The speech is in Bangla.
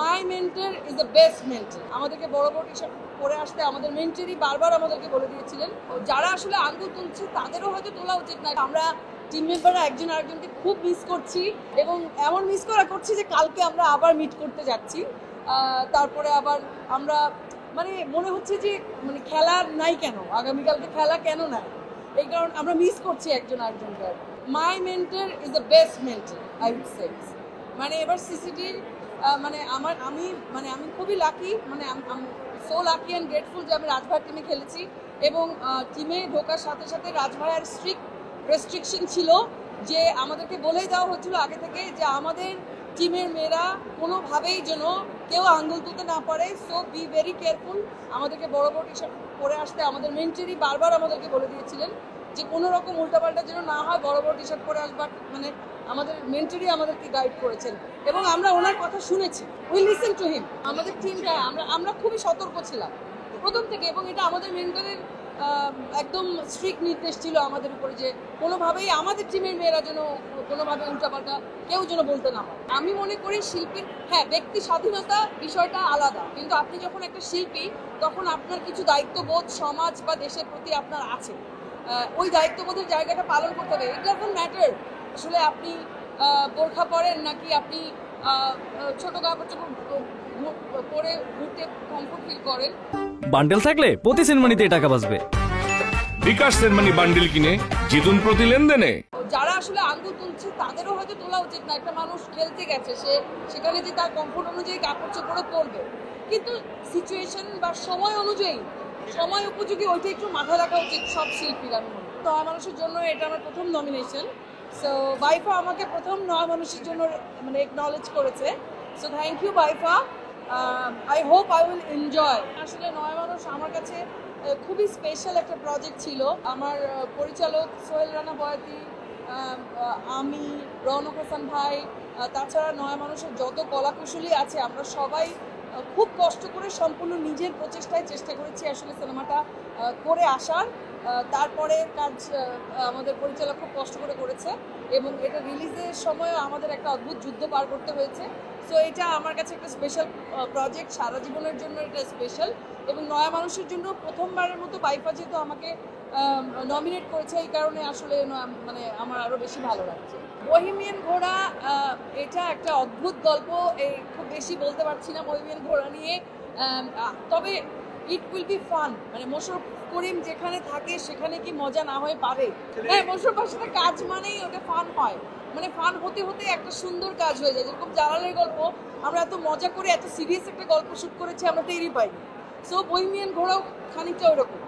My mentor is the best mentor. আমাদেরকে বড় বড় টি-শার্ট পরে আসতে আমাদের মেন্টরই বারবার আমাদেরকে বলে দিয়েছিলেন। যারা আসলে আঙ্গুল তুলছে তাদেরও হয়তো তোলা উচিত না। আমরা টিম মেম্বাররা একজন আরেকজনকে খুব মিস করছি এবং এমন মিস করছি যে কালকে আমরা আবার মিট করতে যাচ্ছি। তারপরে আবার আমরা মানে মনে হচ্ছে যে মানে খেলা নাই কেন, আগামীকালকে খেলা কেন নাই, এই কারণে আমরা মিস করছি একজন আরেকজনকে। My mentor is the best mentor I would say. মানে এবার সিসিটির আমি খুবই লাকি, মানে সো লাকি অ্যান্ড গ্রেটফুল যে আমি রাজভাইয়ের টিমে খেলেছি এবং টিমে ঢোকার সাথে সাথে রাজভাইয়ের স্ট্রিক্ট রেস্ট্রিকশন ছিল যে আমাদেরকে বলেই দেওয়া হচ্ছিল আগে থেকে যে আমাদের টিমের মেয়েরা কোনোভাবেই যেন কেউ আঙ্গুল তুলতে না পারে। So be very careful. আমাদেরকে বড় বড় টি-শার্ট পরে আসতে আমাদের মেন্টরই বারবার আমাদেরকে বলে দিয়েছিলেন যে কোনো রকম উল্টাপাল্টা যেন না হয়, বড় বড় টি-শার্ট পরে আসবার, মানে আমাদের মেন্টরই আমাদেরকে গাইড করেছেন এবং আমরা ওনার কথা শুনেছি। We listen to him. আমাদের টিমটা আমরা খুবই সতর্ক ছিলাম প্রথম থেকে এবং এটা আমাদের মেন্টরের একদম স্ট্রিক্ট নির্দেশ ছিল আমাদের উপরে যে কোনোভাবেই আমাদের টিমের মেয়েরা যেন কোনোভাবে উল্টাপাল্টা কেউ যেন বলতে না হয়। আমি মনে করি শিল্পীর ব্যক্তি স্বাধীনতা বিষয়টা আলাদা, কিন্তু আপনি যখন একটা শিল্পী তখন আপনার কিছু দায়িত্ববোধ সমাজ বা দেশের প্রতি আপনার আছে। ওই দায়িত্ববোধের জায়গাটা পালন করতে হবে। ইট ডাজন্ট ম্যাটার আসলে আপনি বোরখা পরেন নাকি আপনি ছোট কাপড় চোপড় পরে ঘুরতে কমফোর্ট ফিল করেন। বান্ডেল থাকলে প্রতি সেনমানিতে টাকা বাঁচবে। বিকাশ সেনমানি বান্ডেল কিনে জিতুন প্রতি লেনদেনে। যারা আসলে আঙ্গুল তুলছে তাদেরও হয়তো তোলা উচিত না। একটা মানুষ খেলতে গেছে, সেখানে যে তার কমফোর্ট অনুযায়ী কাপড় চোপড়ও পরবে, কিন্তু সিচুয়েশন বা সময় অনুযায়ী সময় উপযোগী ওইটা একটু মাথায় রাখা উচিত সব শিল্পীরা। তো মানুষের জন্য এটা আমার প্রথম নমিনেশন। সো বাইফা আমাকে প্রথম নয় মানুষের জন্য মানে একনলেজ করেছে। সো থ্যাংক ইউ বাইফা। I hope I will enjoy. আসলে নয় মানুষ আমার কাছে খুবই স্পেশাল একটা প্রজেক্ট ছিল। আমার পরিচালক সোহেল রানা বয়াতি, আমি, রৌনক হাসান ভাই, তাছাড়া নয় মানুষের যত কলাকুশলী আছে আমরা সবাই খুব কষ্ট করে সম্পূর্ণ নিজের প্রচেষ্টায় চেষ্টা করেছি আসলে সিনেমাটা করে আসার। তারপরে কাজ আমাদের পরিচালক খুব কষ্ট করে করেছে এবং এটা রিলিজের সময় আমাদের একটা অদ্ভুত যুদ্ধ পার করতে হয়েছে। সো এটা আমার কাছে একটা স্পেশাল প্রজেক্ট, সারা জীবনের জন্য এটা স্পেশাল। এবং নয়া মানুষের জন্য প্রথমবারের মতো বাইফা যেহেতু আমাকে নমিনেট করেছে, এই কারণে আসলে মানে আমার আরও বেশি ভালো লাগছে। বহিমিয়ান ঘোড়া এটা একটা অদ্ভুত গল্প, খুব বেশি বলতে পারছি না বহিমিয়ান ঘোড়া নিয়ে। তবে ইট উইল বি ফান। মানে মোশাররফ করিম যেখানে থাকে সেখানে কি মজা না হয়ে পারে? হ্যাঁ, মোশাররফের সাথে কাজ মানেই ওটা ফান হয়, মানে ফান হতে হতে একটা সুন্দর কাজ হয়ে যায়। যেরকম জালালের গল্প আমরা এত মজা করে এত সিরিয়াস একটা গল্প শুট করেছি, আমরা টেরই পাইনি। সো বহিমিয়ান ঘোড়াও খানিকটা ওইরকম।